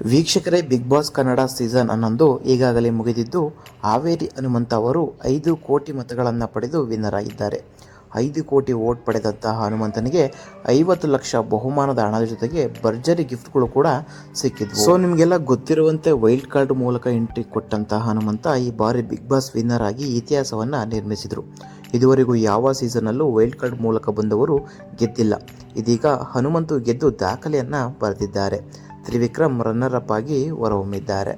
ವೀಕ್ಷಕರೇ, big boss Kannada season 11 ಈಗಾಗಲೇ ಮುಗಿದಿದ್ದು, ಹಾವೇರಿ ಹನುಮಂತ ಅವರು 5 ಕೋಟಿ ಮತಗಳನ್ನು ಪಡೆದು ವಿನ್ನರ್ ಆಗಿದ್ದಾರೆ. 5 ಕೋಟಿ ವೋಟ್ ಪಡೆದಂತಹ ಹನುಮಂತನಿಗೆ 50 ಲಕ್ಷ ಬಹುಮಾನದ ಹಣದ ಜೊತೆಗೆ ಭರ್ಜರಿ ಗಿಫ್ಟ್ಗಳು ಕೂಡ ಸಿಕ್ಕಿದ್ವು. ಸೊ ನಿಮಗೆಲ್ಲ ಗೊತ್ತಿರುವಂತೆ ವೈಲ್ಡ್ ಕಾರ್ಡ್ ಮೂಲಕ ಎಂಟ್ರಿ ಕೊಟ್ಟಂತಹ ಹನುಮಂತ ಈ ಬಾರಿ ಬಿಗ್ ಬಾಸ್ ವಿನ್ನರ್ ಆಗಿ ಇತಿಹಾಸವನ್ನು ನಿರ್ಮಿಸಿದರು. ಇದುವರೆಗೂ ಯಾವ ಸೀಸನ್ನಲ್ಲೂ ವೈಲ್ಡ್ ಕಾರ್ಡ್ ಮೂಲಕ ಬಂದವರು ಗೆದ್ದಿಲ್ಲ. ಇದೀಗ ಹನುಮಂತು ಗೆದ್ದು ದಾಖಲೆಯನ್ನು ಬರೆದಿದ್ದಾರೆ. ತ್ರಿವಿಕ್ರಮ್ ರನ್ನರ್ ಅಪ್ ಆಗಿ ಹೊರಹೊಮ್ಮಿದ್ದಾರೆ.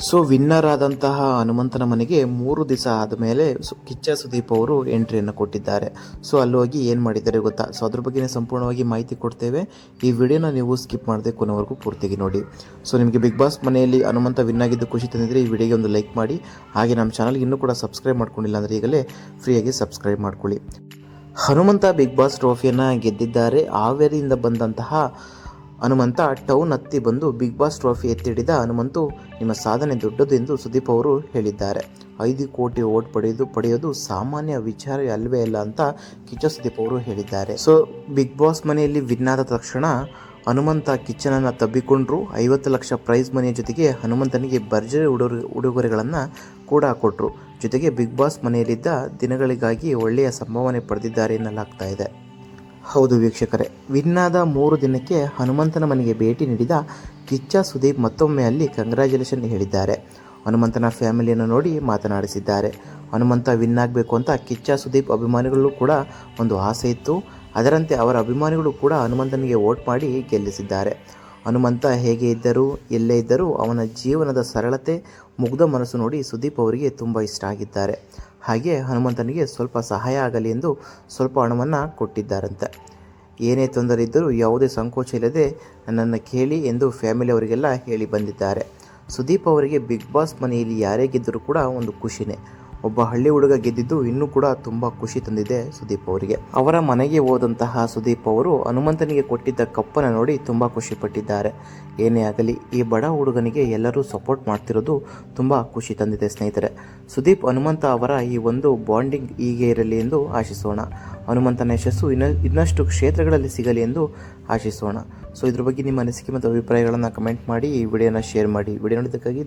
ಸೊ ವಿನ್ನರ್ ಆದಂತಹ ಹನುಮಂತನ ಮನೆಗೆ 3 ದಿವಸ ಆದ ಮೇಲೆ ಕಿಚ್ಚ ಸುದೀಪ್ ಅವರು ಎಂಟ್ರಿಯನ್ನು ಕೊಟ್ಟಿದ್ದಾರೆ. ಸೊ ಅಲ್ಲಿ ಹೋಗಿ ಏನು ಮಾಡಿದ್ದಾರೆ ಗೊತ್ತಾ? ಸೊ ಅದ್ರ ಬಗ್ಗೆ ಸಂಪೂರ್ಣವಾಗಿ ಮಾಹಿತಿ ಕೊಡ್ತೇವೆ. ಈ ವಿಡಿಯೋನ ನೀವು ಸ್ಕಿಪ್ ಮಾಡದೆ ಕೊನೆವರೆಗೂ ಪೂರ್ತಿಯಾಗಿ ನೋಡಿ. ಸೊ ನಿಮಗೆ ಬಿಗ್ ಬಾಸ್ ಮನೆಯಲ್ಲಿ ಹನುಮಂತ ವಿನ್ ಆಗಿದ್ದು ಖುಷಿ ತಂದಿದ್ರೆ ಈ ವಿಡಿಯೋಗೆ ಒಂದು ಲೈಕ್ ಮಾಡಿ. ಹಾಗೆ ನಮ್ಮ ಚಾನಲ್ಗೆ ಇನ್ನೂ ಕೂಡ ಸಬ್ಸ್ಕ್ರೈಬ್ ಮಾಡ್ಕೊಂಡಿಲ್ಲ ಅಂದರೆ ಈಗಲೇ ಫ್ರೀಯಾಗಿ ಸಬ್ಸ್ಕ್ರೈಬ್ ಮಾಡ್ಕೊಳ್ಳಿ. ಹನುಮಂತ ಬಿಗ್ ಬಾಸ್ ಟ್ರೋಫಿಯನ್ನು ಗೆದ್ದಿದ್ದಾರೆ. ಹಾವೇರಿಯಿಂದ ಬಂದಂತಹ ಹನುಮಂತ ಟೌನ್ ಹತ್ತಿ ಬಂದು ಬಿಗ್ ಬಾಸ್ ಟ್ರೋಫಿ ಎತ್ತಿಡಿದ ಹನುಮಂತು, ನಿಮ್ಮ ಸಾಧನೆ ದೊಡ್ಡದು ಎಂದು ಸುದೀಪ್ ಅವರು ಹೇಳಿದ್ದಾರೆ. 5 ಕೋಟಿ ವೋಟ್ ಪಡೆಯೋದು ಸಾಮಾನ್ಯ ವಿಚಾರ ಅಲ್ವೇ ಅಲ್ಲ ಅಂತ ಕಿಚ್ಚ ಸುದೀಪ್ ಅವರು ಹೇಳಿದ್ದಾರೆ. ಸೊ ಬಿಗ್ ಬಾಸ್ ಮನೆಯಲ್ಲಿ ವಿನ್ ಆದ ತಕ್ಷಣ ಹನುಮಂತ ಕಿಚ್ಚನನ್ನು ತಬ್ಬಿಕೊಂಡ್ರು. 50 ಲಕ್ಷ ಪ್ರೈಸ್ ಮನೆಯ ಜೊತೆಗೆ ಹನುಮಂತನಿಗೆ ಭರ್ಜರಿ ಉಡುಗೊರೆಗಳನ್ನು ಕೂಡ ಕೊಟ್ಟರು. ಜೊತೆಗೆ ಬಿಗ್ ಬಾಸ್ ಮನೆಯಲ್ಲಿದ್ದ ದಿನಗಳಿಗಾಗಿ ಒಳ್ಳೆಯ ಸಂಭಾವನೆ ಪಡೆದಿದ್ದಾರೆ ಎನ್ನಲಾಗ್ತಾ ಇದೆ. ಹೌದು ವೀಕ್ಷಕರೇ, ವಿನ್ನಾದ 3 ದಿನಕ್ಕೆ ಹನುಮಂತನ ಮನೆಗೆ ಭೇಟಿ ನೀಡಿದ ಕಿಚ್ಚ ಸುದೀಪ್ ಮತ್ತೊಮ್ಮೆ ಅಲ್ಲಿ ಕಂಗ್ರ್ಯಾಚುಲೇಷನ್ ಹೇಳಿದ್ದಾರೆ. ಹನುಮಂತನ ಫ್ಯಾಮಿಲಿಯನ್ನು ನೋಡಿ ಮಾತನಾಡಿಸಿದ್ದಾರೆ. ಹನುಮಂತ ವಿನ್ ಆಗಬೇಕು ಅಂತ ಕಿಚ್ಚ ಸುದೀಪ್ ಅಭಿಮಾನಿಗಳು ಕೂಡ ಒಂದು ಆಸೆ ಇತ್ತು. ಅದರಂತೆ ಅವರ ಅಭಿಮಾನಿಗಳು ಕೂಡ ಹನುಮಂತನಿಗೆ ವೋಟ್ ಮಾಡಿ ಗೆಲ್ಲಿಸಿದ್ದಾರೆ. ಹನುಮಂತ ಹೇಗೆ ಇದ್ದರೂ ಎಲ್ಲೇ ಇದ್ದರೂ ಅವನ ಜೀವನದ ಸರಳತೆ, ಮುಗ್ಧ ಮನಸ್ಸು ನೋಡಿ ಸುದೀಪ್ ಅವರಿಗೆ ತುಂಬ ಇಷ್ಟ ಆಗಿದ್ದಾರೆ. ಹಾಗೆ ಹನುಮಂತನಿಗೆ ಸ್ವಲ್ಪ ಸಹಾಯ ಆಗಲಿ ಎಂದು ಸ್ವಲ್ಪ ಹಣವನ್ನು ಕೊಟ್ಟಿದ್ದಾರಂತೆ. ಏನೇ ತೊಂದರೆ ಇದ್ದರೂ ಯಾವುದೇ ಸಂಕೋಚ ಇಲ್ಲದೆ ನನ್ನನ್ನು ಕೇಳಿ ಎಂದು ಫ್ಯಾಮಿಲಿ ಅವರಿಗೆಲ್ಲ ಹೇಳಿ ಬಂದಿದ್ದಾರೆ. ಸುದೀಪ್ ಅವರಿಗೆ ಬಿಗ್ ಬಾಸ್ ಮನೆಯಲ್ಲಿ ಯಾರೇ ಗೆದ್ದರೂ ಕೂಡ ಒಂದು ಖುಷಿನೇ. ಒಬ್ಬ ಹಳ್ಳಿ ಹುಡುಗ ಗೆದ್ದಿದ್ದು ಇನ್ನೂ ಕೂಡ ತುಂಬ ಖುಷಿ ತಂದಿದೆ ಸುದೀಪ್ ಅವರಿಗೆ. ಅವರ ಮನೆಗೆ ಹೋದಂತಹ ಸುದೀಪ್ ಅವರು ಹನುಮಂತನಿಗೆ ಕೊಟ್ಟಿದ್ದ ಕಪ್ಪನ್ನು ನೋಡಿ ತುಂಬ ಖುಷಿಪಟ್ಟಿದ್ದಾರೆ. ಏನೇ ಆಗಲಿ, ಈ ಬಡ ಹುಡುಗನಿಗೆ ಎಲ್ಲರೂ ಸಪೋರ್ಟ್ ಮಾಡ್ತಿರೋದು ತುಂಬ ಖುಷಿ ತಂದಿದೆ ಸ್ನೇಹಿತರೆ. ಸುದೀಪ್ ಹನುಮಂತ ಅವರ ಈ ಒಂದು ಬಾಂಡಿಂಗ್ ಹೀಗೆ ಇರಲಿ ಎಂದು ಆಶಿಸೋಣ. ಹನುಮಂತನ ಯಶಸ್ಸು ಇನ್ನಷ್ಟು ಕ್ಷೇತ್ರಗಳಲ್ಲಿ ಸಿಗಲಿ ಎಂದು ಆಶಿಸೋಣ. ಸೊ ಇದ್ರ ಬಗ್ಗೆ ನಿಮ್ಮ ಅನಿಸಿಕೆ ಮತ್ತು ಅಭಿಪ್ರಾಯಗಳನ್ನು ಕಮೆಂಟ್ ಮಾಡಿ, ಈ ವಿಡಿಯೋನ ಶೇರ್ ಮಾಡಿ. ವಿಡಿಯೋ ನೋಡಿದ್ದಕ್ಕಾಗಿ